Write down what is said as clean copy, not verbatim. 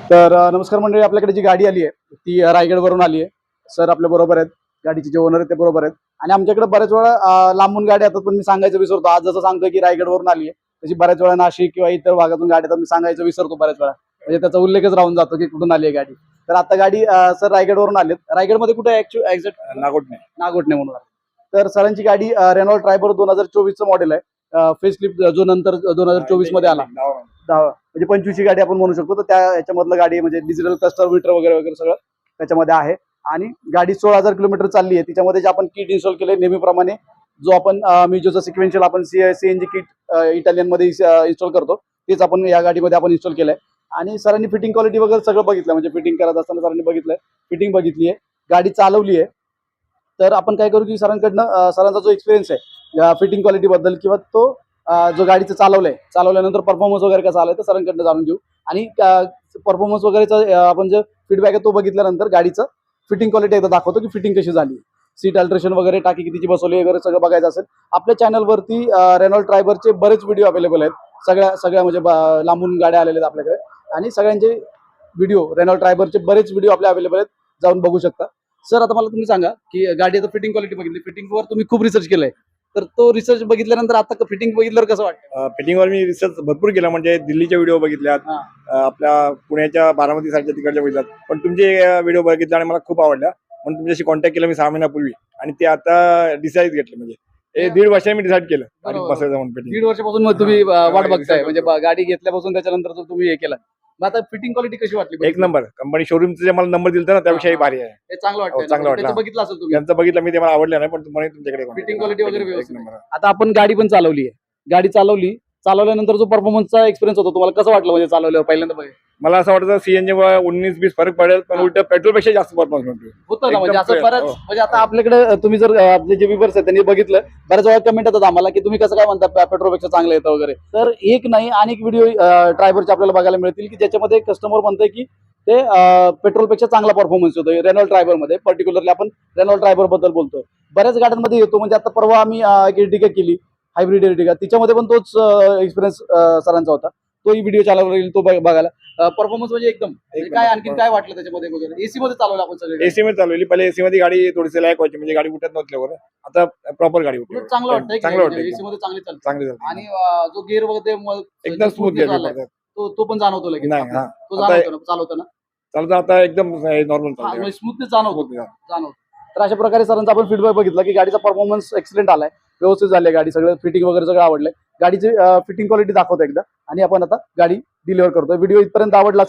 तर नमस्कार मंडळी, आपल्याकडे जी गाडी आली आहे ती रायगडवरून आली आहे. सर आपल्या बरोबर आहेत, गाडीचे जे ओनर आहेत ते बरोबर आहेत. आणि आमच्याकडे बऱ्याच वेळा लांबून गाड्या येतात, पण मी सांगायचं विसरतो. आज जसं सांगतोय की रायगडवरून आली आहे, तशी बऱ्याच वेळा नाशिक किंवा इतर भागातून गाड्या येतात, मी सांगायचं विसरतो बऱ्याच वेळा. म्हणजे त्याचा उल्लेखच राहून जातो की कुठून आली आहे गाडी. तर आता गाडी सर रायगडवरून आली. रायगडमध्ये कुठे एक्झॅक्ट? नागोठणे. नागोठणे म्हणून आली. तर सरांची गाडी रेनॉल्ट ट्रायबर 2024 मॉडेल आहे. फेसलिफ्ट जो नंतर 2024 मध्ये आला, म्हणजे 25ची गाडी आपण म्हणू शकतो. तर त्या याच्यामधलं गाडी म्हणजे डिजिटल क्लस्टर मीटर वगैरे वगैरे सगळं त्याच्यामध्ये आहे. आणि गाडी 16,000 किलोमीटर चालली आहे. तिच्यामध्ये जे आपण किट इन्स्टॉल केले नेहमीप्रमाणे, जो आपण मिजोचा सिक्वेन्शियल आपण सीएनजी किट इटालियन मध्ये इन्स्टॉल करतो, तेच आपण या गाडीमध्ये आपण इन्स्टॉल केलंय. आणि सरांनी फिटिंग क्वालिटी वगैरे सगळं बघितलं, म्हणजे फिटिंग करत असताना सरांनी बघितलंय, फिटिंग बघितली आहे, गाडी चालवली आहे. तर आपण काय करू की सरांकडनं सरांचा जो एक्सपिरियन्स आहे फिटिंग क्वालिटी बद्दल किंवा तो जो गाडीचं चालवल्यानंतर परफॉर्मन्स वगैरे कसा आलाय तर सरांकडनं जाणून घेऊ. आणि परफॉर्मन्स वगैरेचा आपण जो फीडबॅक आहे तो बघितल्यानंतर गाडीचं फिटिंग क्वालिटी एकदा दाखवतो की फिटिंग कशी झाली, सीट अल्ट्रेशन वगैरे, टाकी कितीची बसवली वगैरे सगळं बघायचं असेल. आपल्या चॅनलवरती रेनॉल्ट ट्रायबरचे बरेच व्हिडिओ अवेलेबल आहेत. सगळ्या म्हणजे लांबून गाड्या आलेल्या आहेत आपल्याकडे, आणि सगळ्यांचे व्हिडिओ रेनॉल्ट ट्रायबरचे बरेच व्हिडिओ आपले अवेलेबल आहेत, जाऊन बघू शकता. सर आता मला तुम्ही सांगा की गाडी आता फिटिंग क्वालिटी बघितली, फिटिंगवर तुम्ही खूप रिसर्च केलाय, तर तो रिसर्च बघितल्यानंतर आता फिटिंग बघितल्यावर कसं वाटतं? फिटिंगवर मी रिसर्च भरपूर केला, म्हणजे दिल्लीचे व्हिडिओ बघितल्यात, आपल्या पुण्याच्या बारामती साईडच्या तिकडच्या बघितल्यात, पण तुमचे व्हिडिओ बघितले आणि मला खूप आवडला, म्हणून तुमच्याशी कॉन्टॅक्ट केला मी 6 महिन्यापूर्वी. आणि ते आता डिसाईड घेतलं, म्हणजे हे 1.5 वर्षांनी मी डिसाईड केलं गाडी बसायचं म्हणून. फिटिंग 1.5 वर्षापासून मग तुम्ही वाट बघताय, म्हणजे गाडी घेतल्यापासून त्याच्यानंतर तुम्ही हे केलं. मग आता फिटिंग क्वालिटी कशी वाटली? एक नंबर. कंपनी शोरूमचे जे मला नंबर दिलता ना त्याविषयी भारी आहे, हे चांगलं वाटतं. चांगलं वाटलं. त्याचं बघितलं असेल तुम्ही, त्यांचं बघितलं मी, ते मला आवडलं नाही, पण तुम्हाला तुमच्याकडे फिटिंग क्वालिटी वगैरे एक व्यवस्थित. नंबर. आता आपण गाडी पण चालवली आहे, गाडी चालवल्यानंतर जो परफॉर्मन्सचा एक्सपिरियन्स होता तुम्हाला कसं वाटलं? म्हणजे चालवल्यावर पहिल्यांदा मला असं वाटतं सीएनजी 19-20 फरक पडेल, पण उलट पेट्रोलपेक्षा जास्त परफॉर्मन्स मिळतो. होतं ना, म्हणजे एकदम असं fresh. बरंच. हो. म्हणजे आता आपल्याकडे तुम्ही जर आपले जे व्ह्यूअर्स आहेत त्यांनी बघितलं, बऱ्याच वेळा कमेंट येतात आम्हाला की तुम्ही कसं काय म्हणता पेट्रोलपेक्षा चांगलं येतं वगैरे. तर एक नाही अनेक व्हिडिओ ड्रायव्हरचे आपल्याला बघायला मिळतील की ज्याच्यामध्ये कस्टमर म्हणतंय की ते पेट्रोलपेक्षा चांगला परफॉर्मन्स होतो रेनॉल्ट ड्रायव्हरमध्ये. पर्टिक्युलरली आपण रेनॉल्ट ड्रायव्हर बद्दल बोलतोय. बऱ्याच गाड्यांमध्ये येतो, म्हणजे आता परवा आम्ही एक एर्टिगा केली, हायब्रिड एर्टिगा, तिच्यामध्ये पण तोच एक्सपिरियन्स सरांचा होता. तोही व्हिडिओ चालवला येईल तो बघायला. परफॉर्मन्स म्हणजे एकदम काय, आणखी काय वाटलं त्याच्यामध्ये वगैरे? एसी मध्ये चालवलं आपण सगळे, एसी मध्ये चालवली. पहिले एसी मध्ये गाडी थोडीशी लॅक व्हायची, म्हणजे गाडी उठत नव्हती लवकर. आता प्रॉपर गाडी उठते, चांगलं वाटतं. चांगलं वाटतं, एसी मध्ये चांगली चालते. चांगली झाली. आणि जो गिअर वगैरे एकदम स्मूथ गेली. तो पण जाणवतो लगेच. नाही, हा. तो जाणवतो ना चालवताना, चालतं आता एकदम नॉर्मल चालतं. स्मूथनेस जाणवतो. तर अशा प्रकारे सरांचा आपण फीडबॅक बघितला की गाडीचा परफॉर्मन्स एक्सलेंट आलाय, व्यवस्थित झाली गाडी, सगळं फिटिंग वगैरे सगळं आवडलंय. गाडीची फिटिंग क्वालिटी दाखवतो एकदा, आणि आपण आता गाडी डिलिव्हर करतोय. व्हिडिओ इथपर्यंत आवडला